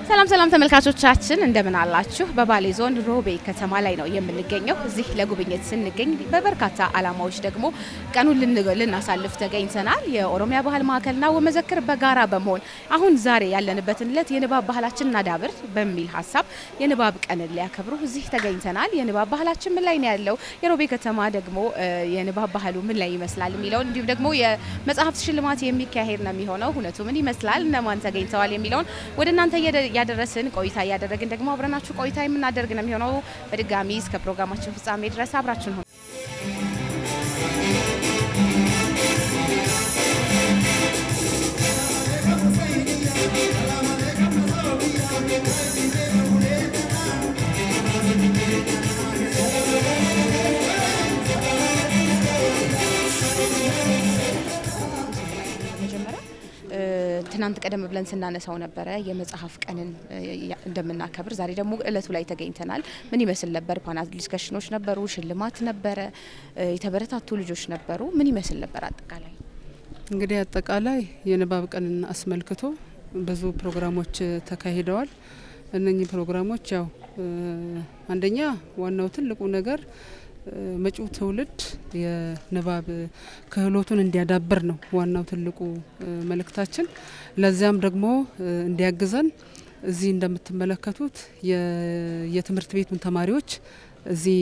ሰላም ሰላም ተመልካቾቻችን እንደምን አላችሁ? በባሌ ዞን ሮቤ ከተማ ላይ ነው የምንገኘው። እዚህ ለጉብኝት ስንገኝ በበርካታ አላማዎች ደግሞ ቀኑን ልናሳልፍ ተገኝተናል። የኦሮሚያ ባህል ማዕከልና ወመዘክር በጋራ በመሆን አሁን ዛሬ ያለንበትን ዕለት የንባብ ባህላችንን እናዳብር በሚል ሀሳብ የንባብ ቀንን ሊያከብሩ እዚህ ተገኝተናል። የንባብ ባህላችን ምን ላይ ነው ያለው፣ የሮቤ ከተማ ደግሞ የንባብ ባህሉ ምን ላይ ይመስላል የሚለውን እንዲሁም ደግሞ የመጽሐፍት ሽልማት የሚካሄድ ነው የሚሆነው። እውነቱ ምን ይመስላል፣ እነማን ተገኝተዋል የሚለውን ወደ እናንተ ያደረስን ቆይታ ያደረግን ደግሞ አብረናችሁ ቆይታ የምናደርግ ነው የሚሆነው። በድጋሚ እስከ ፕሮግራማችን ፍጻሜ ድረስ አብራችሁን ሆኑ። ትናንት ቀደም ብለን ስናነሳው ነበረ የመጽሐፍ ቀንን እንደምናከብር። ዛሬ ደግሞ እለቱ ላይ ተገኝተናል። ምን ይመስል ነበር? ፓናል ዲስከሽኖች ነበሩ፣ ሽልማት ነበረ፣ የተበረታቱ ልጆች ነበሩ። ምን ይመስል ነበር? እንግዲህ አጠቃላይ የንባብ ቀንን አስመልክቶ ብዙ ፕሮግራሞች ተካሂደዋል። እነኚህ ፕሮግራሞች ያው አንደኛ ዋናው ትልቁ ነገር መጪው ትውልድ የንባብ ክህሎቱን እንዲያዳብር ነው ዋናው ትልቁ መልእክታችን። ለዚያም ደግሞ እንዲያግዘን እዚህ እንደምትመለከቱት የትምህርት ቤቱን ተማሪዎች እዚህ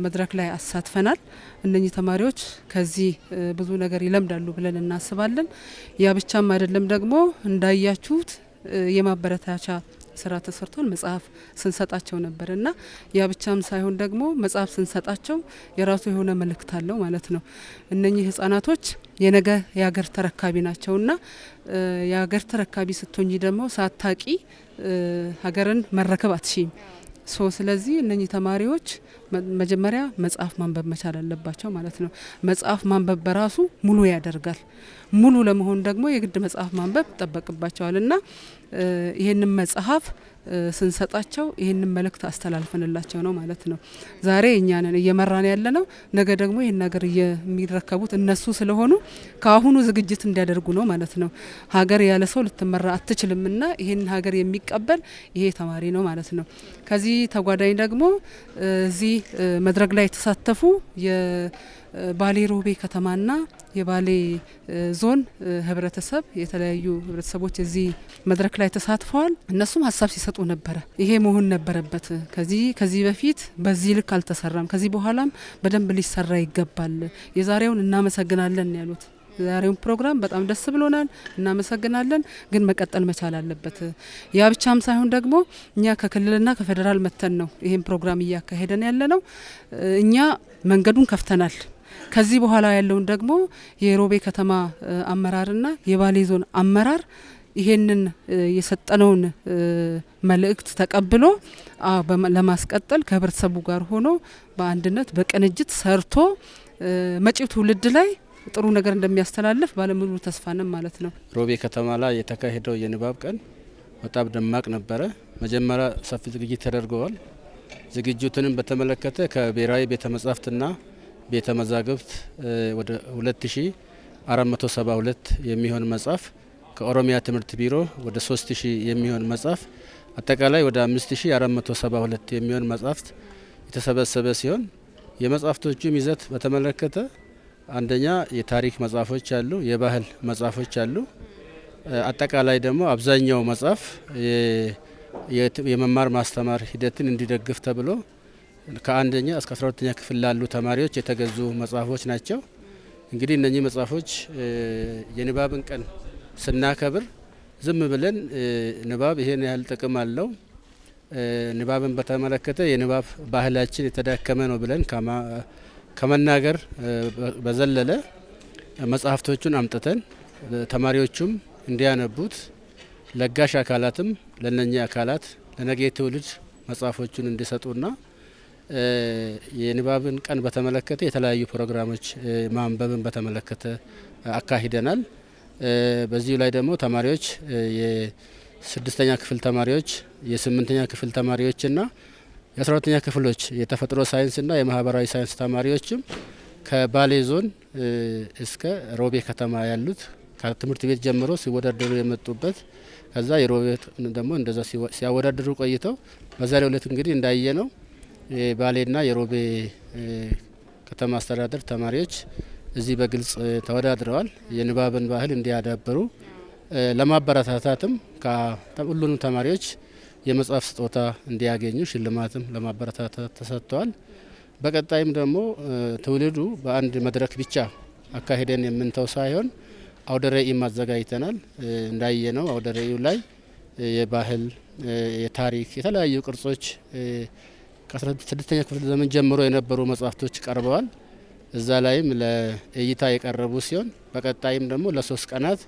መድረክ ላይ አሳትፈናል። እነኚህ ተማሪዎች ከዚህ ብዙ ነገር ይለምዳሉ ብለን እናስባለን። ያ ብቻም አይደለም፣ ደግሞ እንዳያችሁት የማበረታቻ ስራ ተሰርቷል። መጽሐፍ ስንሰጣቸው ነበርና ያ ብቻም ሳይሆን ደግሞ መጽሐፍ ስንሰጣቸው የራሱ የሆነ መልእክት አለው ማለት ነው። እነኚህ ህጻናቶች የነገ የሀገር ተረካቢ ናቸውና የሀገር ተረካቢ ስትሆኚ ደግሞ ሳታቂ ሀገርን መረከብ አትችይም። ስለዚህ እነኚህ ተማሪዎች መጀመሪያ መጽሐፍ ማንበብ መቻል አለባቸው ማለት ነው። መጽሐፍ ማንበብ በራሱ ሙሉ ያደርጋል። ሙሉ ለመሆን ደግሞ የግድ መጽሐፍ ማንበብ ይጠበቅባቸዋል እና ይህንን መጽሐፍ ስንሰጣቸው ይህንን መልእክት አስተላልፈንላቸው ነው ማለት ነው። ዛሬ እኛ ነን እየመራን ያለ ነው። ነገ ደግሞ ይህን ነገር የሚረከቡት እነሱ ስለሆኑ ከአሁኑ ዝግጅት እንዲያደርጉ ነው ማለት ነው። ሀገር ያለ ሰው ልትመራ አትችልምና ይህን ሀገር የሚቀበል ይሄ ተማሪ ነው ማለት ነው። ከዚህ ተጓዳኝ ደግሞ እዚህ መድረክ ላይ የተሳተፉ የባሌ ሮቤ ከተማና የባሌ ዞን ህብረተሰብ የተለያዩ ህብረተሰቦች እዚህ መድረክ ላይ ተሳትፈዋል። እነሱም ሀሳብ ሲሰጡ ነበረ። ይሄ መሆን ነበረበት፣ ከዚህ በፊት በዚህ ልክ አልተሰራም፣ ከዚህ በኋላም በደንብ ሊሰራ ይገባል። የዛሬውን እናመሰግናለን ያሉት። ዛሬውን ፕሮግራም በጣም ደስ ብሎናል፣ እናመሰግናለን። ግን መቀጠል መቻል አለበት። ያ ብቻም ሳይሆን ደግሞ እኛ ከክልልና ከፌዴራል መተን ነው ይሄን ፕሮግራም እያካሄደን ያለ ነው። እኛ መንገዱን ከፍተናል። ከዚህ በኋላ ያለውን ደግሞ የሮቤ ከተማ አመራርና የባሌ ዞን አመራር ይሄንን የሰጠነውን መልእክት ተቀብሎ ለማስቀጠል ከህብረተሰቡ ጋር ሆኖ በአንድነት በቅንጅት ሰርቶ መጪው ትውልድ ላይ ጥሩ ነገር እንደሚያስተላልፍ ባለሙሉ ተስፋ ነን ማለት ነው። ሮቤ ከተማ ላይ የተካሄደው የንባብ ቀን በጣም ደማቅ ነበረ። መጀመሪያ ሰፊ ዝግጅት ተደርገዋል። ዝግጅቱንም በተመለከተ ከብሔራዊ ቤተ መጻሕፍትና ቤተ መዛግብት ወደ 2472 የሚሆን መጽሐፍ፣ ከኦሮሚያ ትምህርት ቢሮ ወደ 3000 የሚሆን መጽሐፍ፣ አጠቃላይ ወደ 5472 የሚሆን መጽሐፍት የተሰበሰበ ሲሆን የመጽሐፍቶቹም ይዘት በተመለከተ አንደኛ የታሪክ መጽሐፎች አሉ፣ የባህል መጽሐፎች አሉ። አጠቃላይ ደግሞ አብዛኛው መጽሐፍ የመማር ማስተማር ሂደትን እንዲደግፍ ተብሎ ከአንደኛ እስከ 12ኛ ክፍል ላሉ ተማሪዎች የተገዙ መጽሐፎች ናቸው። እንግዲህ እነኚህ መጽሐፎች የንባብን ቀን ስናከብር ዝም ብለን ንባብ ይሄን ያህል ጥቅም አለው፣ ንባብን በተመለከተ የንባብ ባህላችን የተዳከመ ነው ብለን ከመናገር በዘለለ መጽሐፍቶቹን አምጥተን ተማሪዎቹም እንዲያነቡት፣ ለጋሽ አካላትም ለነኚህ አካላት ለነገ ትውልድ መጽሐፎቹን እንዲሰጡና የንባብን ቀን በተመለከተ የተለያዩ ፕሮግራሞች ማንበብን በተመለከተ አካሂደናል። በዚሁ ላይ ደግሞ ተማሪዎች የስድስተኛ ክፍል ተማሪዎች፣ የስምንተኛ ክፍል ተማሪዎችና የ12ኛ ክፍሎች የተፈጥሮ ሳይንስና የማህበራዊ ሳይንስ ተማሪዎችም ከባሌ ዞን እስከ ሮቤ ከተማ ያሉት ከትምህርት ቤት ጀምሮ ሲወዳደሩ የመጡበት ከዛ የሮቤ ደግሞ እንደዛ ሲያወዳደሩ ቆይተው በዛሬው ዕለት እንግዲህ እንዳየ ነው የባሌና የሮቤ ከተማ አስተዳደር ተማሪዎች እዚህ በግልጽ ተወዳድረዋል። የንባብን ባህል እንዲያዳብሩ ለማበረታታትም ከሁሉንም ተማሪዎች የመጽሐፍ ስጦታ እንዲያገኙ ሽልማትም ለማበረታታት ተሰጥተዋል። በቀጣይም ደግሞ ትውልዱ በአንድ መድረክ ብቻ አካሄደን የምንተው ሳይሆን አውደ ርዕይም አዘጋጅተናል። እንዳየነው አውደ ርዕዩ ላይ የባህል የታሪክ የተለያዩ ቅርጾች ከ16ኛ ክፍለ ዘመን ጀምሮ የነበሩ መጽሐፍቶች ቀርበዋል። እዛ ላይም ለእይታ የቀረቡ ሲሆን በቀጣይም ደግሞ ለ3 ቀናት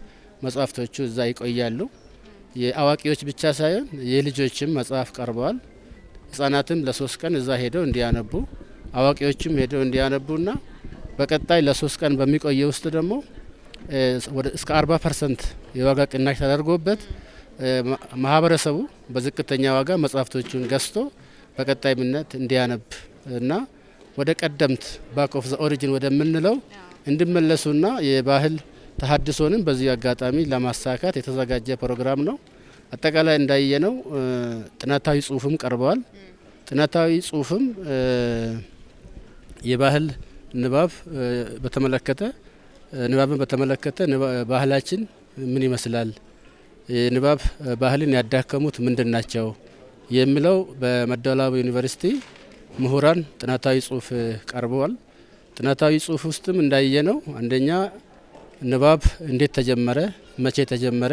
መጽሐፍቶቹ እዛ ይቆያሉ። የአዋቂዎች ብቻ ሳይሆን የልጆችም መጽሐፍ ቀርበዋል። ህጻናትም ለ3 ቀን እዛ ሄደው እንዲያነቡ አዋቂዎችም ሄደው እንዲያነቡና በቀጣይ ለ3 ቀን በሚቆየው ውስጥ ደግሞ እስከ 40% የዋጋ ቅናሽ ተደርጎበት ማህበረሰቡ በዝቅተኛ ዋጋ መጽሐፍቶቹን ገዝቶ በቀጣይነት እንዲያነብ እና ወደ ቀደምት ባክ ኦፍ ዘ ኦሪጂን ወደምንለው እንዲመለሱና የባህል ተሐድሶንም በዚህ አጋጣሚ ለማሳካት የተዘጋጀ ፕሮግራም ነው። አጠቃላይ እንዳየነው ጥናታዊ ጽሁፍም ቀርበዋል። ጥናታዊ ጽሁፍም የባህል ንባብን በተመለከተ ባህላችን ምን ይመስላል፣ የንባብ ባህልን ያዳከሙት ምንድናቸው የሚለው በመደወላቡ ዩኒቨርሲቲ ምሁራን ጥናታዊ ጽሁፍ ቀርበዋል። ጥናታዊ ጽሁፍ ውስጥም እንዳየነው አንደኛ ንባብ እንዴት ተጀመረ፣ መቼ ተጀመረ፣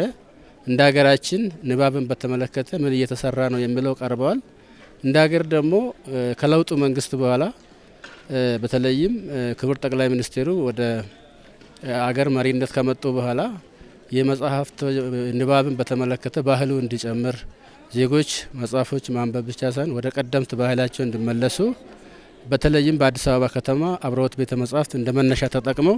እንደ ሀገራችን ንባብን በተመለከተ ምን እየተሰራ ነው የሚለው ቀርበዋል። እንደ ሀገር ደግሞ ከለውጡ መንግስት በኋላ በተለይም ክቡር ጠቅላይ ሚኒስትሩ ወደ አገር መሪነት ከመጡ በኋላ የመጽሐፍት ንባብን በተመለከተ ባህሉ እንዲጨምር ዜጎች መጽሐፎች ማንበብ ብቻ ሳይሆን ወደ ቀደምት ባህላቸው እንዲመለሱ በተለይም በአዲስ አበባ ከተማ አብርሆት ቤተ መጻሕፍት እንደ መነሻ ተጠቅመው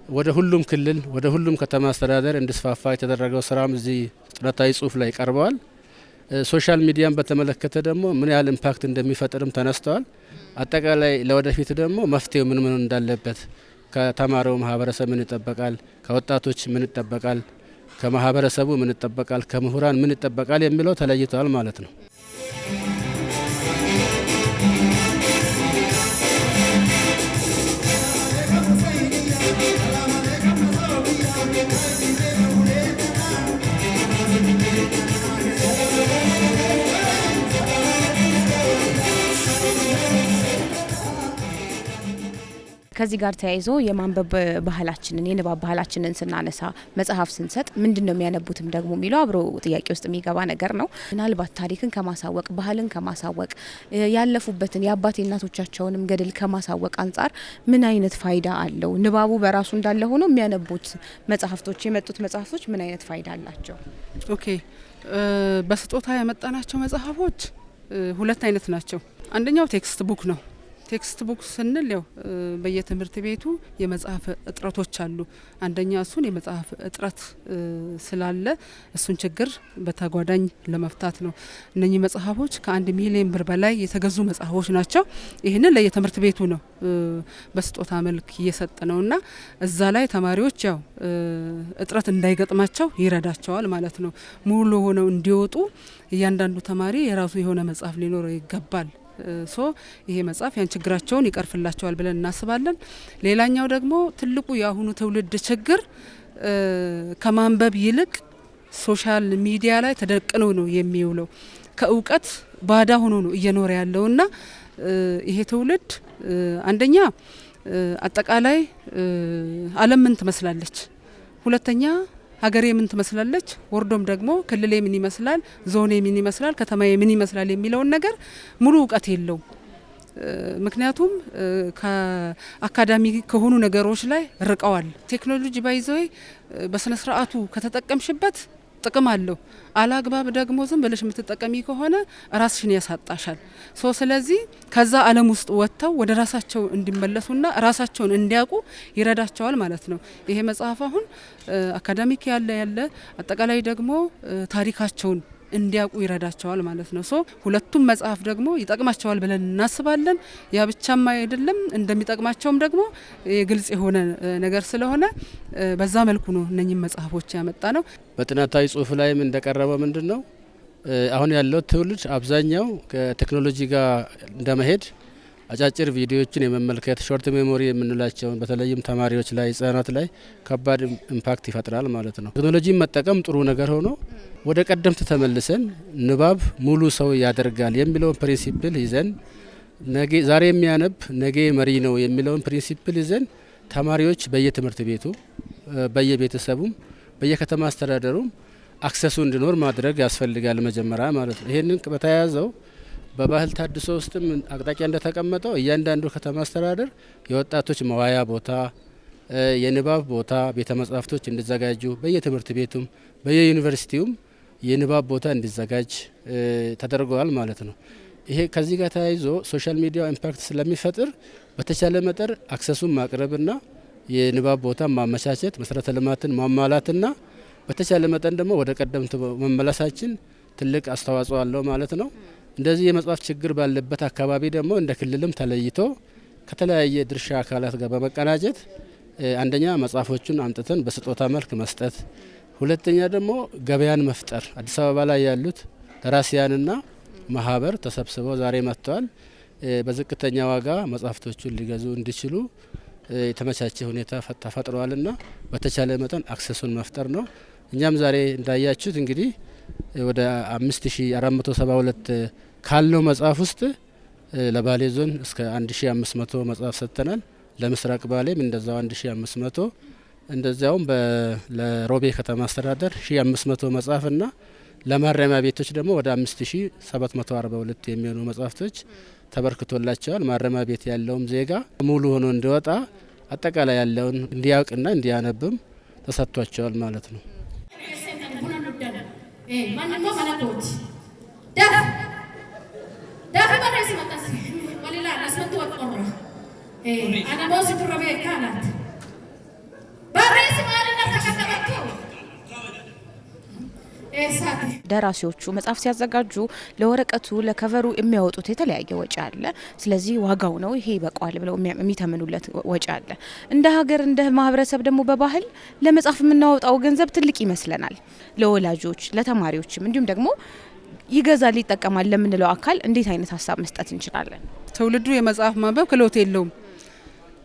ወደ ሁሉም ክልል ወደ ሁሉም ከተማ አስተዳደር እንዲስፋፋ የተደረገው ስራም እዚህ ጥናታዊ ጽሁፍ ላይ ቀርበዋል። ሶሻል ሚዲያን በተመለከተ ደግሞ ምን ያህል ኢምፓክት እንደሚፈጥርም ተነስተዋል። አጠቃላይ ለወደፊት ደግሞ መፍትሄው ምን እንዳለበት ከተማሪው ማህበረሰብ ምን ይጠበቃል፣ ከወጣቶች ምን ይጠበቃል፣ ከማህበረሰቡ ምን ይጠበቃል፣ ከምሁራን ምን ይጠበቃል የሚለው ተለይተዋል ማለት ነው። ከዚህ ጋር ተያይዞ የማንበብ ባህላችንን የንባብ ባህላችንን ስናነሳ መጽሐፍ ስንሰጥ ምንድነው የሚያነቡትም ደግሞ የሚለው አብሮ ጥያቄ ውስጥ የሚገባ ነገር ነው። ምናልባት ታሪክን ከማሳወቅ ባህልን ከማሳወቅ ያለፉበትን የአባት እናቶቻቸውንም ገድል ከማሳወቅ አንጻር ምን አይነት ፋይዳ አለው? ንባቡ በራሱ እንዳለ ሆኖ የሚያነቡት መጽሐፍቶች የመጡት መጽሐፍቶች ምን አይነት ፋይዳ አላቸው? ኦኬ በስጦታ ያመጣናቸው መጽሐፎች 2 አይነት ናቸው። አንደኛው ቴክስት ቡክ ነው። ቴክስት ቡክ ስንል ያው በየትምህርት ቤቱ የመጽሐፍ እጥረቶች አሉ። አንደኛ እሱን የመጽሐፍ እጥረት ስላለ እሱን ችግር በተጓዳኝ ለመፍታት ነው። እነኚህ መጽሐፎች ከ1 ሚሊዮን ብር በላይ የተገዙ መጽሐፎች ናቸው። ይህንን ለየትምህርት ቤቱ ነው በስጦታ መልክ እየሰጠ ነውና እዛ ላይ ተማሪዎች ያው እጥረት እንዳይገጥማቸው ይረዳቸዋል ማለት ነው። ሙሉ ሆነው እንዲወጡ እያንዳንዱ ተማሪ የራሱ የሆነ መጽሐፍ ሊኖረው ይገባል። ይሄ መጽሐፍ ያን ችግራቸውን ይቀርፍላቸዋል ብለን እናስባለን። ሌላኛው ደግሞ ትልቁ የአሁኑ ትውልድ ችግር ከማንበብ ይልቅ ሶሻል ሚዲያ ላይ ተደቅኖ ነው የሚውለው። ከእውቀት ባዳ ሆኖ ነው እየኖረ ያለውና ይሄ ትውልድ አንደኛ አጠቃላይ ዓለም ምን ትመስላለች፣ ሁለተኛ ሀገሬ ምን ትመስላለች፣ ወርዶም ደግሞ ክልሌ ምን ይመስላል፣ ዞኔ ምን ይመስላል፣ ከተማዬ ምን ይመስላል የሚለውን ነገር ሙሉ እውቀት የለው። ምክንያቱም ከአካዳሚ ከሆኑ ነገሮች ላይ ርቀዋል። ቴክኖሎጂ ባይዘይ በስነ ስርዓቱ ከተጠቀምሽበት ጥቅም አለው። አላግባብ ደግሞ ዝም ብለሽ የምትጠቀሚ ከሆነ ራስሽን ያሳጣሻል። ስለዚህ ከዛ ዓለም ውስጥ ወጥተው ወደ ራሳቸው እንዲመለሱና ራሳቸውን እንዲያውቁ ይረዳቸዋል ማለት ነው። ይሄ መጽሐፍ አሁን አካዳሚክ ያለ አጠቃላይ ደግሞ ታሪካቸውን እንዲያውቁ ይረዳቸዋል ማለት ነው። ሶ ሁለቱም መጽሐፍ ደግሞ ይጠቅማቸዋል ብለን እናስባለን። ያ ብቻም አይደለም እንደሚጠቅማቸውም ደግሞ ግልጽ የሆነ ነገር ስለሆነ በዛ መልኩ ነው እነኚህ መጽሐፎች ያመጣ ነው። በጥናታዊ ጽሁፍ ላይም እንደቀረበው ምንድነው አሁን ያለው ትውልድ አብዛኛው ከቴክኖሎጂ ጋር እንደመሄድ አጫጭር ቪዲዮዎችን የመመልከት ሾርት ሜሞሪ የምንላቸውን በተለይም ተማሪዎች ላይ ህጻናት ላይ ከባድ ኢምፓክት ይፈጥራል ማለት ነው። ቴክኖሎጂን መጠቀም ጥሩ ነገር ሆኖ ወደ ቀደምት ተመልሰን ንባብ ሙሉ ሰው ያደርጋል የሚለውን ፕሪንሲፕል ይዘን ዛሬ የሚያነብ ነገ መሪ ነው የሚለውን ፕሪንሲፕል ይዘን ተማሪዎች በየትምህርት ቤቱ በየቤተሰቡም በየከተማ አስተዳደሩም አክሰሱ እንዲኖር ማድረግ ያስፈልጋል መጀመሪያ ማለት ነው። ይሄንን በተያያዘው በባህል ታድሶ ውስጥም አቅጣጫ እንደተቀመጠው እያንዳንዱ ከተማ አስተዳደር የወጣቶች መዋያ ቦታ፣ የንባብ ቦታ፣ ቤተ መጻሕፍቶች እንዲዘጋጁ በየትምህርት ቤቱም በየዩኒቨርሲቲውም የንባብ ቦታ እንዲዘጋጅ ተደርገዋል ማለት ነው። ይሄ ከዚህ ጋር ተያይዞ ሶሻል ሚዲያ ኢምፓክት ስለሚፈጥር በተቻለ መጠን አክሰሱን ማቅረብና የንባብ ቦታ ማመቻቸት መሰረተ ልማትን ማሟላትና በተቻለ መጠን ደግሞ ወደ ቀደምት መመለሳችን ትልቅ አስተዋጽኦ አለው ማለት ነው። እንደዚህ የመጽሐፍ ችግር ባለበት አካባቢ ደግሞ እንደ ክልልም ተለይቶ ከተለያየ ድርሻ አካላት ጋር በመቀናጀት አንደኛ መጽሐፎቹን አምጥተን በስጦታ መልክ መስጠት፣ ሁለተኛ ደግሞ ገበያን መፍጠር። አዲስ አበባ ላይ ያሉት ደራሲያንና ማህበር ተሰብስበው ዛሬ መጥተዋል። በዝቅተኛ ዋጋ መጽሐፍቶቹን ሊገዙ እንዲችሉ የተመቻቸ ሁኔታ ተፈጥሯልና በተቻለ መጠን አክሰሱን መፍጠር ነው። እኛም ዛሬ እንዳያችሁት እንግዲህ ወደ 5472 ካለው መጽሐፍ ውስጥ ለባሌ ዞን እስከ 1500 መጽሐፍ ሰጥተናል። ለምስራቅ ባሌም እንደዛው 1500 እንደዚያውም ለሮቤ ከተማ አስተዳደር 1500 መጽሐፍና ለማረሚያ ቤቶች ደግሞ ወደ 5742 የሚሆኑ መጽሐፍቶች ተበርክቶላቸዋል። ማረሚያ ቤት ያለውም ዜጋ ሙሉ ሆኖ እንዲወጣ አጠቃላይ ያለውን እንዲያውቅና እንዲያነብም ተሰጥቷቸዋል ማለት ነው። ደራሲዎቹ መጽሐፍ ሲያዘጋጁ ለወረቀቱ ለከቨሩ የሚያወጡት የተለያየ ወጪ አለ። ስለዚህ ዋጋው ነው ይሄ ይበቃዋል ብለው የሚተምኑለት ወጪ አለ። እንደ ሀገር እንደ ማህበረሰብ ደግሞ በባህል ለመጽሐፍ የምናወጣው ገንዘብ ትልቅ ይመስለናል። ለወላጆች ለተማሪዎችም እንዲሁም ደግሞ ይገዛል ይጠቀማል ለምንለው አካል እንዴት አይነት ሀሳብ መስጠት እንችላለን? ትውልዱ የመጽሐፍ ማንበብ ክህሎት የለውም።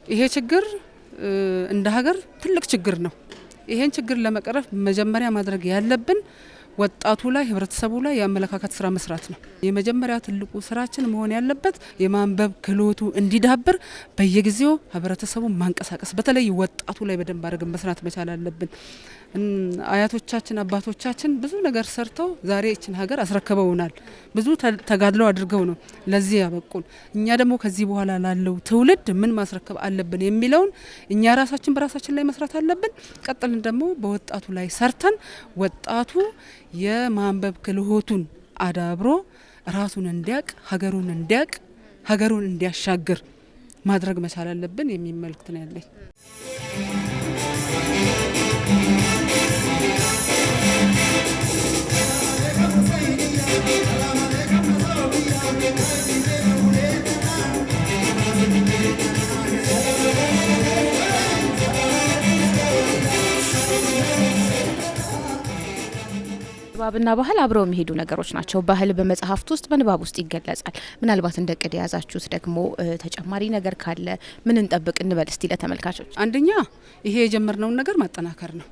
ይሄ ችግር እንደ ሀገር ትልቅ ችግር ነው። ይሄን ችግር ለመቅረፍ መጀመሪያ ማድረግ ያለብን ወጣቱ ላይ ህብረተሰቡ ላይ የአመለካከት ስራ መስራት ነው። የመጀመሪያ ትልቁ ስራችን መሆን ያለበት የማንበብ ክህሎቱ እንዲዳብር በየጊዜው ህብረተሰቡ ማንቀሳቀስ፣ በተለይ ወጣቱ ላይ በደንብ አድርገን መስራት መቻል አለብን። አያቶቻችን አባቶቻችን ብዙ ነገር ሰርተው ዛሬ እችን ሀገር አስረክበውናል። ብዙ ተጋድለው አድርገው ነው ለዚህ ያበቁን። እኛ ደግሞ ከዚህ በኋላ ላለው ትውልድ ምን ማስረከብ አለብን የሚለውን እኛ ራሳችን በራሳችን ላይ መስራት አለብን። ቀጥልን ደግሞ በወጣቱ ላይ ሰርተን ወጣቱ የማንበብ ክህሎቱን አዳብሮ ራሱን እንዲያቅ ሀገሩን እንዲያሻግር ማድረግ መቻል አለብን የሚል መልእክት ነው ያለኝ። ንባብና ባህል አብረው የሚሄዱ ነገሮች ናቸው። ባህል በመጽሐፍት ውስጥ በንባብ ውስጥ ይገለጻል። ምናልባት እንደ ቅድ የያዛችሁት ደግሞ ተጨማሪ ነገር ካለ ምን እንጠብቅ እንበል እስቲ ለተመልካቾች? አንደኛ ይሄ የጀመርነውን ነገር ማጠናከር ነው።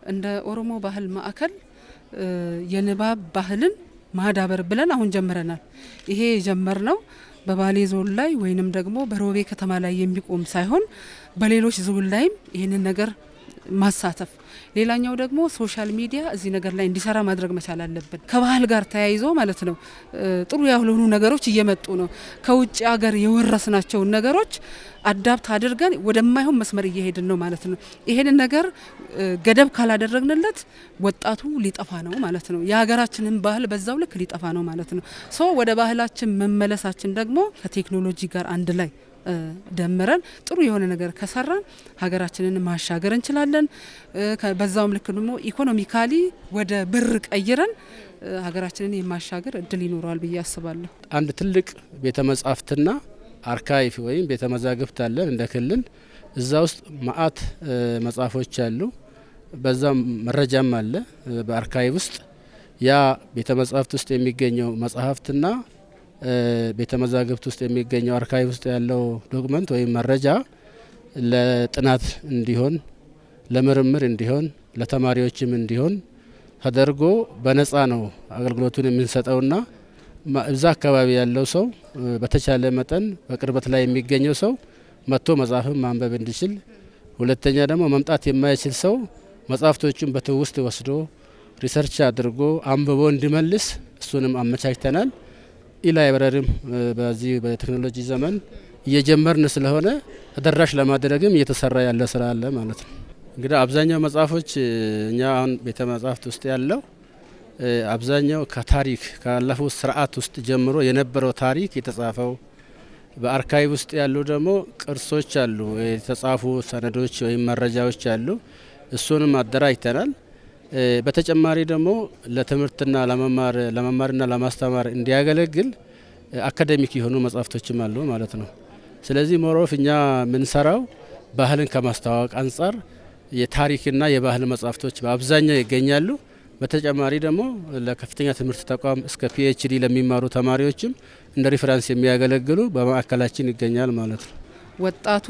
እንደ ኦሮሞ ባህል ማዕከል የንባብ ባህልን ማዳበር ብለን አሁን ጀምረናል። ይሄ የጀመርነው በባሌ ዞን ላይ ወይንም ደግሞ በሮቤ ከተማ ላይ የሚቆም ሳይሆን በሌሎች ዞን ላይም ይህንን ነገር ማሳተፍ። ሌላኛው ደግሞ ሶሻል ሚዲያ እዚህ ነገር ላይ እንዲሰራ ማድረግ መቻል አለብን። ከባህል ጋር ተያይዞ ማለት ነው ጥሩ ያልሆኑ ነገሮች እየመጡ ነው። ከውጭ ሀገር የወረስናቸውን ነገሮች አዳፕት አድርገን ወደማይሆን መስመር እየሄድን ነው ማለት ነው። ይሄንን ነገር ገደብ ካላደረግንለት ወጣቱ ሊጠፋ ነው ማለት ነው። የሀገራችንን ባህል በዛው ልክ ሊጠፋ ነው ማለት ነው። ሶ ወደ ባህላችን መመለሳችን ደግሞ ከቴክኖሎጂ ጋር አንድ ላይ ደምረን ጥሩ የሆነ ነገር ከሰራን ሀገራችንን ማሻገር እንችላለን። በዛውም ልክ ደግሞ ኢኮኖሚካሊ ወደ ብር ቀይረን ሀገራችንን የማሻገር እድል ይኖራል ብዬ አስባለሁ። አንድ ትልቅ ቤተ መጻሕፍትና አርካይቭ ወይም ቤተ መዛግብት አለን እንደ ክልል። እዛ ውስጥ ማአት መጽሐፎች አሉ። በዛ መረጃም አለ በአርካይቭ ውስጥ። ያ ቤተ መጻሕፍት ውስጥ የሚገኘው መጽሐፍትና ቤተ መዛግብት ውስጥ የሚገኘው አርካይቭ ውስጥ ያለው ዶክመንት ወይም መረጃ ለጥናት እንዲሆን፣ ለምርምር እንዲሆን፣ ለተማሪዎችም እንዲሆን ተደርጎ በነፃ ነው አገልግሎቱን የምንሰጠውና እዛ አካባቢ ያለው ሰው በተቻለ መጠን በቅርበት ላይ የሚገኘው ሰው መጥቶ መጽሐፍን ማንበብ እንዲችል፣ ሁለተኛ ደግሞ መምጣት የማይችል ሰው መጽሐፍቶቹን በትውስት ወስዶ ሪሰርች አድርጎ አንብቦ እንዲመልስ እሱንም አመቻችተናል። ኢላይብረሪም በዚህ በቴክኖሎጂ ዘመን እየጀመርን ስለሆነ ተደራሽ ለማድረግም እየተሰራ ያለ ስራ አለ ማለት ነው። እንግዲህ አብዛኛው መጽሐፎች እኛ አሁን ቤተ መጻሕፍት ውስጥ ያለው አብዛኛው ከታሪክ ካለፉት ስርዓት ውስጥ ጀምሮ የነበረው ታሪክ የተጻፈው፣ በአርካይቭ ውስጥ ያሉ ደግሞ ቅርሶች አሉ፣ የተጻፉ ሰነዶች ወይም መረጃዎች አሉ። እሱንም አደራጅተናል። በተጨማሪ ደግሞ ለትምህርትና ለመማርና ለማስተማር እንዲያገለግል አካዴሚክ የሆኑ መጽሐፍቶችም አሉ ማለት ነው። ስለዚህ ሞሮፍ እኛ የምንሰራው ባህልን ከማስተዋወቅ አንጻር የታሪክና የባህል መጽሐፍቶች በአብዛኛው ይገኛሉ። በተጨማሪ ደግሞ ለከፍተኛ ትምህርት ተቋም እስከ ፒኤችዲ ለሚማሩ ተማሪዎችም እንደ ሪፈረንስ የሚያገለግሉ በማዕከላችን ይገኛል ማለት ነው። ወጣቱ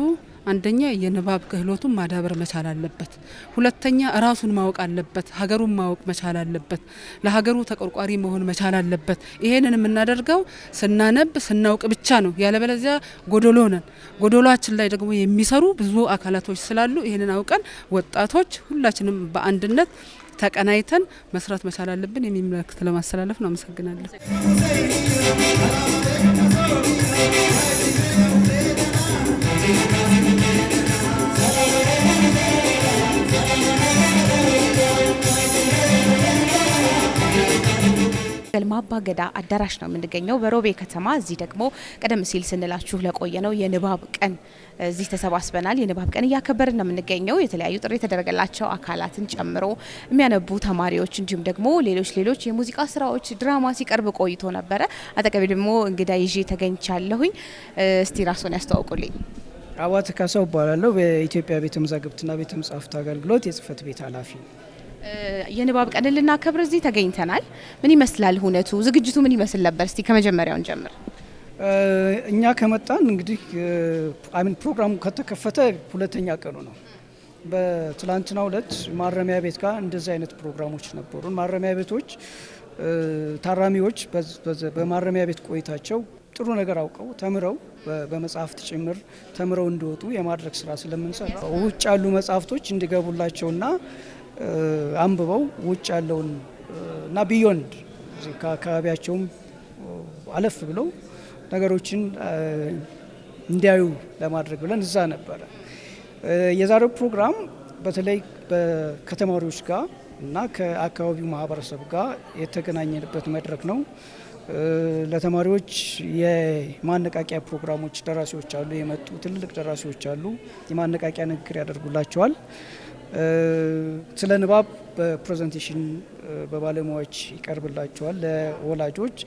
አንደኛ የንባብ ክህሎቱን ማዳበር መቻል አለበት። ሁለተኛ ራሱን ማወቅ አለበት፣ ሀገሩን ማወቅ መቻል አለበት፣ ለሀገሩ ተቆርቋሪ መሆን መቻል አለበት። ይሄንን የምናደርገው ስናነብ ስናውቅ ብቻ ነው። ያለበለዚያ ጎዶሎ ነን። ጎዶሏችን ላይ ደግሞ የሚሰሩ ብዙ አካላቶች ስላሉ ይሄንን አውቀን ወጣቶች ሁላችንም በአንድነት ተቀናይተን መስራት መቻል አለብን የሚል መልእክት ለማስተላለፍ ነው። አመሰግናለሁ። ገልማ አባገዳ አዳራሽ ነው የምንገኘው በሮቤ ከተማ። እዚህ ደግሞ ቀደም ሲል ስንላችሁ ለቆየ ነው የንባብ ቀን እዚህ ተሰባስበናል። የንባብ ቀን እያከበርን ነው የምንገኘው። የተለያዩ ጥሪ የተደረገላቸው አካላትን ጨምሮ የሚያነቡ ተማሪዎች እንዲሁም ደግሞ ሌሎች የሙዚቃ ስራዎች፣ ድራማ ሲቀርብ ቆይቶ ነበረ። አጠገቤ ደግሞ እንግዳ ይዤ ተገኝቻለሁኝ። እስቲ ራስዎን ያስተዋውቁልኝ። አባተ ካሳው እባላለሁ። በኢትዮጵያ ቤተ መዛግብትና ቤተ መጻሕፍት አገልግሎት የጽህፈት ቤት ኃላፊ ነው። የንባብ ቀን ልናከብር እዚህ ተገኝተናል። ምን ይመስላል ሁነቱ? ዝግጅቱ ምን ይመስል ነበር? እስቲ ከመጀመሪያውን ጀምር። እኛ ከመጣን እንግዲህ ፕሮግራሙ ከተከፈተ ሁለተኛ ቀኑ ነው። በትላንትናው ዕለት ማረሚያ ቤት ጋር እንደዚህ አይነት ፕሮግራሞች ነበሩ። ማረሚያ ቤቶች ታራሚዎች በማረሚያ ቤት ቆይታቸው ጥሩ ነገር አውቀው ተምረው በመጽሐፍት ጭምር ተምረው እንዲወጡ የማድረግ ስራ ስለምንሰራ ውጭ ያሉ መጽሐፍቶች እንዲገቡላቸውና አንብበው ውጭ ያለውን እና ቢዮንድ ከአካባቢያቸውም አለፍ ብለው ነገሮችን እንዲያዩ ለማድረግ ብለን እዛ ነበረ። የዛሬው ፕሮግራም በተለይ ከተማሪዎች ጋር እና ከአካባቢው ማህበረሰብ ጋር የተገናኘንበት መድረክ ነው። ለተማሪዎች የማነቃቂያ ፕሮግራሞች ደራሲዎች አሉ፣ የመጡ ትልልቅ ደራሲዎች አሉ። የማነቃቂያ ንግግር ያደርጉላቸዋል። ስለ ንባብ በፕሬዘንቴሽን በባለሙያዎች ይቀርብላቸዋል። ለወላጆች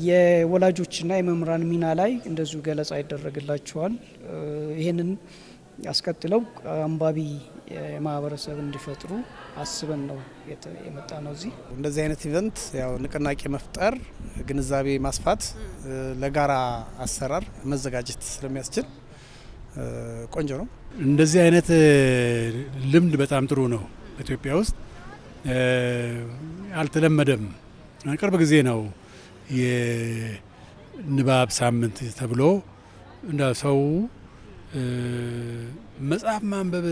የወላጆችና የመምህራን ሚና ላይ እንደዚሁ ገለጻ ይደረግላቸዋል። ይህንን ያስቀጥለው አንባቢ ማህበረሰብ እንዲፈጥሩ አስበን ነው የመጣ ነው። እዚህ እንደዚህ አይነት ኢቨንት ያው ንቅናቄ መፍጠር፣ ግንዛቤ ማስፋት፣ ለጋራ አሰራር መዘጋጀት ስለሚያስችል ቆንጆ ነው። እንደዚህ አይነት ልምድ በጣም ጥሩ ነው። በኢትዮጵያ ውስጥ አልተለመደም። ቅርብ ጊዜ ነው የንባብ ሳምንት ተብሎ እንደ ሰው መጽሐፍ ማንበብ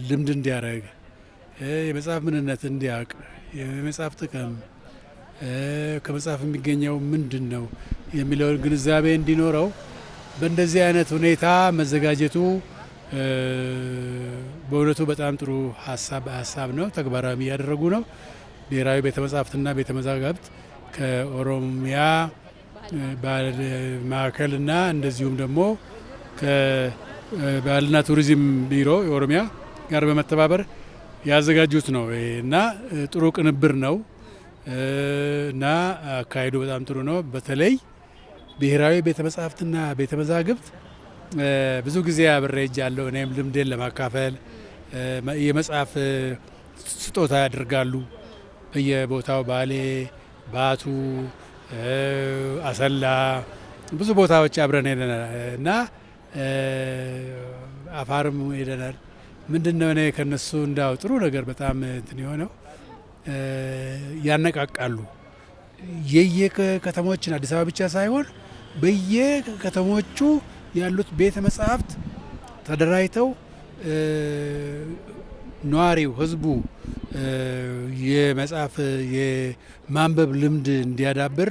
ልምድ እንዲያደርግ፣ የመጽሐፍ ምንነት እንዲያውቅ፣ የመጽሐፍ ጥቅም ከመጽሐፍ የሚገኘው ምንድን ነው የሚለውን ግንዛቤ እንዲኖረው በእንደዚህ አይነት ሁኔታ መዘጋጀቱ በእውነቱ በጣም ጥሩ ሀሳብ ነው። ተግባራዊ እያደረጉ ነው። ብሔራዊ ቤተ መጻሕፍትና ቤተ መዛግብት ከኦሮሚያ ባህል ማዕከልና እንደዚሁም ደግሞ ከባህልና ቱሪዝም ቢሮ የኦሮሚያ ጋር በመተባበር ያዘጋጁት ነው እና ጥሩ ቅንብር ነው እና አካሄዱ በጣም ጥሩ ነው። በተለይ ብሔራዊ ቤተ መጻሕፍትና ቤተ መዛግብት ብዙ ጊዜ አብሬ ሄጃለሁ። እኔም ልምዴን ለማካፈል የመጽሐፍ ስጦታ ያደርጋሉ በየቦታው ባሌ፣ ባቱ፣ አሰላ ብዙ ቦታዎች አብረን ሄደናል እና አፋርም ሄደናል። ምንድነው እኔ ከነሱ እንዳው ጥሩ ነገር በጣም እንትን የሆነው ያነቃቃሉ። የየከተሞችን አዲስ አበባ ብቻ ሳይሆን በየከተሞቹ ያሉት ቤተ መጻሕፍት ተደራጅተው ነዋሪው ህዝቡ የመጽሐፍ የማንበብ ልምድ እንዲያዳብር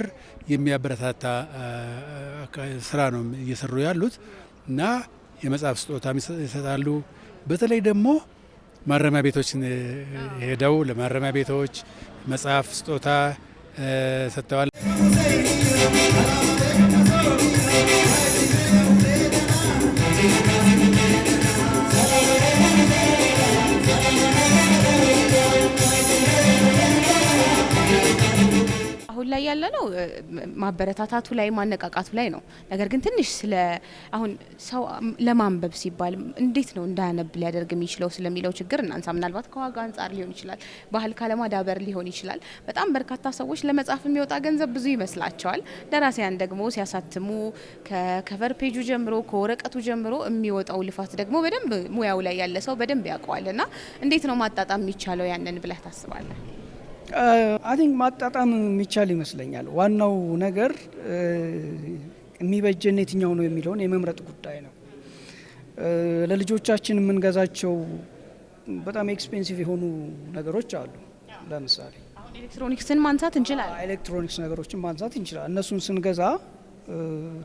የሚያበረታታ ስራ ነው እየሰሩ ያሉት እና የመጽሐፍ ስጦታ ይሰጣሉ። በተለይ ደግሞ ማረሚያ ቤቶች ሄደው ለማረሚያ ቤቶች መጽሐፍ ስጦታ ሰጥተዋል። አሁን ላይ ያለ ነው ማበረታታቱ ላይ ማነቃቃቱ ላይ ነው። ነገር ግን ትንሽ ስለ አሁን ሰው ለማንበብ ሲባል እንዴት ነው እንዳያነብ ሊያደርግ የሚችለው ስለሚለው ችግር እናንሳ። ምናልባት ከዋጋ አንጻር ሊሆን ይችላል፣ ባህል ካለማዳበር ሊሆን ይችላል። በጣም በርካታ ሰዎች ለመጻፍ የሚወጣ ገንዘብ ብዙ ይመስላቸዋል። ደራሲያን ደግሞ ሲያሳትሙ ከከቨር ፔጁ ጀምሮ ከወረቀቱ ጀምሮ የሚወጣው ልፋት ደግሞ በደንብ ሙያው ላይ ያለ ሰው በደንብ ያውቀዋል። እና እንዴት ነው ማጣጣም የሚቻለው ያንን ብለህ ታስባለህ? አይ ቲንክ ማጣጣም የሚቻል ይመስለኛል። ዋናው ነገር የሚበጀን የትኛው ነው የሚለውን የመምረጥ ጉዳይ ነው። ለልጆቻችን የምንገዛቸው በጣም ኤክስፔንሲቭ የሆኑ ነገሮች አሉ። ለምሳሌ አሁን ኤሌክትሮኒክስን ማንሳት እንችላለን። ኤሌክትሮኒክስ ነገሮችን ማንሳት እንችላለን። እነሱን ስንገዛ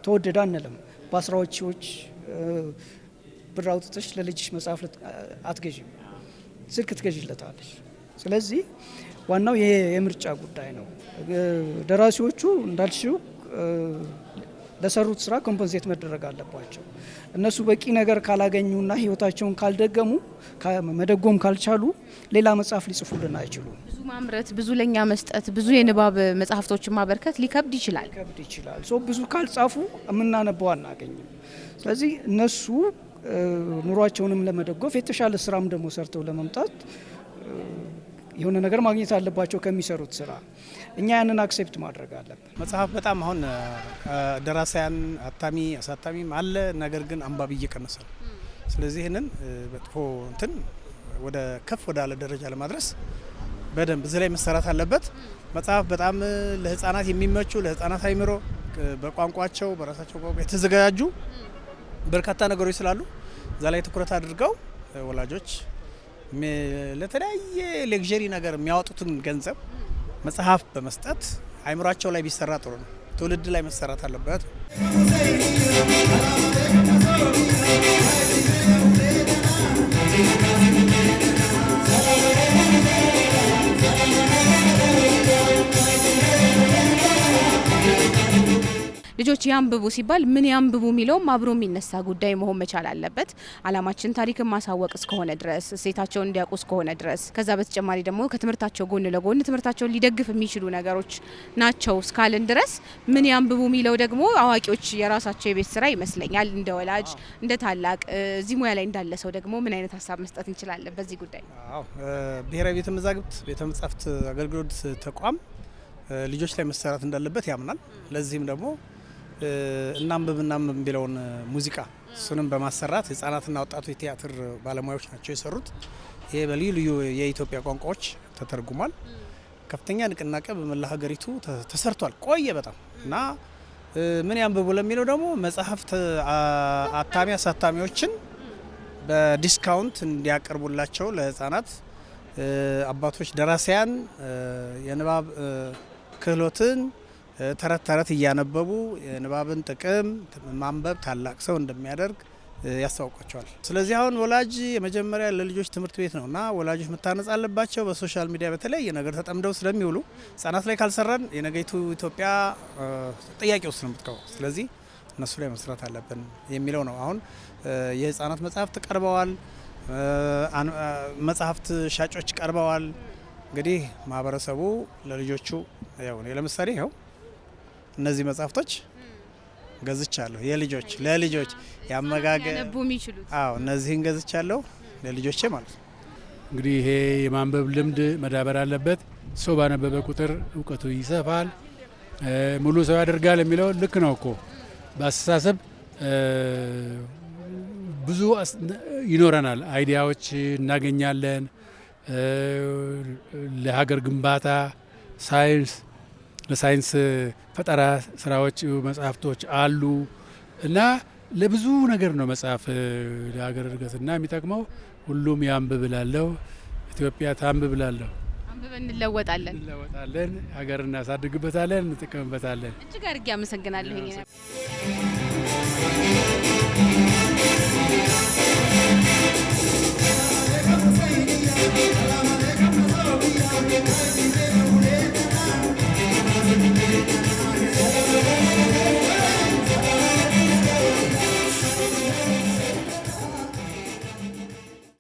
ተወደደ አንልም። በአስራዎች ሺዎች ብር አውጥተሽ ለልጅሽ መጽሐፍ አትገዢም፣ ስልክ ትገዢለታለሽ። ስለዚህ ዋናው ይሄ የምርጫ ጉዳይ ነው። ደራሲዎቹ እንዳልሽው ለሰሩት ስራ ኮምፐንሴት መደረግ አለባቸው። እነሱ በቂ ነገር ካላገኙና ህይወታቸውን ካልደገሙ መደጎም ካልቻሉ ሌላ መጽሐፍ ሊጽፉልን አይችሉም። ብዙ ማምረት፣ ብዙ ለኛ መስጠት፣ ብዙ የንባብ መጽሐፍቶችን ማበርከት ሊከብድ ይችላል። ብዙ ካልጻፉ የምናነበው አናገኝም። ስለዚህ እነሱ ኑሯቸውንም ለመደጎፍ የተሻለ ስራም ደግሞ ሰርተው ለመምጣት የሆነ ነገር ማግኘት አለባቸው ከሚሰሩት ስራ። እኛ ያንን አክሴፕት ማድረግ አለብን። መጽሐፍ በጣም አሁን ደራሲያን አሳታሚም አለ፣ ነገር ግን አንባቢ እየቀነሰ ነው። ስለዚህ ይህንን በጥፎ እንትን ወደ ከፍ ወዳለ ደረጃ ለማድረስ በደንብ እዚህ ላይ መሰራት አለበት። መጽሐፍ በጣም ለህፃናት የሚመቹ ለህፃናት አይምሮ በቋንቋቸው በራሳቸው ቋንቋ የተዘጋጁ በርካታ ነገሮች ስላሉ እዛ ላይ ትኩረት አድርገው ወላጆች ለተለያየ ሌክዠሪ ነገር የሚያወጡትን ገንዘብ መጽሐፍ በመስጠት አይምሯቸው ላይ ቢሰራ ጥሩ ነው። ትውልድ ላይ መሰራት አለበት። ልጆች ያንብቡ ሲባል ምን ያንብቡ የሚለውም አብሮ የሚነሳ ጉዳይ መሆን መቻል አለበት። አላማችን ታሪክን ማሳወቅ እስከሆነ ድረስ እሴታቸውን እንዲያውቁ እስከሆነ ድረስ ከዛ በተጨማሪ ደግሞ ከትምህርታቸው ጎን ለጎን ትምህርታቸውን ሊደግፍ የሚችሉ ነገሮች ናቸው እስካልን ድረስ ምን ያንብቡ የሚለው ደግሞ አዋቂዎች የራሳቸው የቤት ስራ ይመስለኛል። እንደ ወላጅ እንደ ታላቅ እዚህ ሙያ ላይ እንዳለ ሰው ደግሞ ምን አይነት ሀሳብ መስጠት እንችላለን በዚህ ጉዳይ? ብሔራዊ ቤተ መዛግብት ቤተ መጻሕፍት አገልግሎት ተቋም ልጆች ላይ መሰራት እንዳለበት ያምናል። ለዚህም ደግሞ እናንብብ የሚለውን ሙዚቃ እሱንም በማሰራት ህጻናትና ወጣቶች የቲያትር ባለሙያዎች ናቸው የሰሩት። ይሄ በልዩ ልዩ የኢትዮጵያ ቋንቋዎች ተተርጉሟል። ከፍተኛ ንቅናቄ በመላ ሀገሪቱ ተሰርቷል ቆየ በጣም እና ምን ያንብቡ ለሚለው ደግሞ መጽሐፍት አሳታሚዎችን በዲስካውንት እንዲያቀርቡላቸው ለህጻናት አባቶች ደራሲያን የንባብ ክህሎትን ተረት ተረት እያነበቡ የንባብን ጥቅም ማንበብ ታላቅ ሰው እንደሚያደርግ ያስታውቃቸዋል። ስለዚህ አሁን ወላጅ የመጀመሪያ ለልጆች ትምህርት ቤት ነውና ወላጆች መታነጽ አለባቸው። በሶሻል ሚዲያ በተለያየ ነገር ተጠምደው ስለሚውሉ ህጻናት ላይ ካልሰራን የነገይቱ ኢትዮጵያ ጥያቄ ውስጥ ነው የምትገባው። ስለዚህ እነሱ ላይ መስራት አለብን የሚለው ነው። አሁን የህጻናት መጽሐፍት ቀርበዋል። መጽሐፍት ሻጮች ቀርበዋል። እንግዲህ ማህበረሰቡ ለልጆቹ ያው እኔ ለምሳሌ ይኸው እነዚህ መጽሐፍቶች ገዝቻለሁ። ለልጆች ያመጋገብ ያነቡ የሚችሉት እነዚህን ገዝቻለሁ ለልጆቼ ማለት ነው። እንግዲህ ይሄ የማንበብ ልምድ መዳበር አለበት። ሰው ባነበበ ቁጥር እውቀቱ ይሰፋል፣ ሙሉ ሰው ያደርጋል የሚለው ልክ ነው እኮ። በአስተሳሰብ ብዙ ይኖረናል፣ አይዲያዎች እናገኛለን። ለሀገር ግንባታ ለሳይንስ ፈጠራ ስራዎች መጽሐፍቶች አሉ እና ለብዙ ነገር ነው መጽሐፍ ለሀገር እድገትና የሚጠቅመው። ሁሉም ያንብብ እላለሁ። ኢትዮጵያ ታንብብ እላለሁ። አንብበን እንለወጣለን፣ ሀገር እናሳድግበታለን፣ እንጠቀምበታለን። እጅግ አድርጌ አመሰግናለሁ።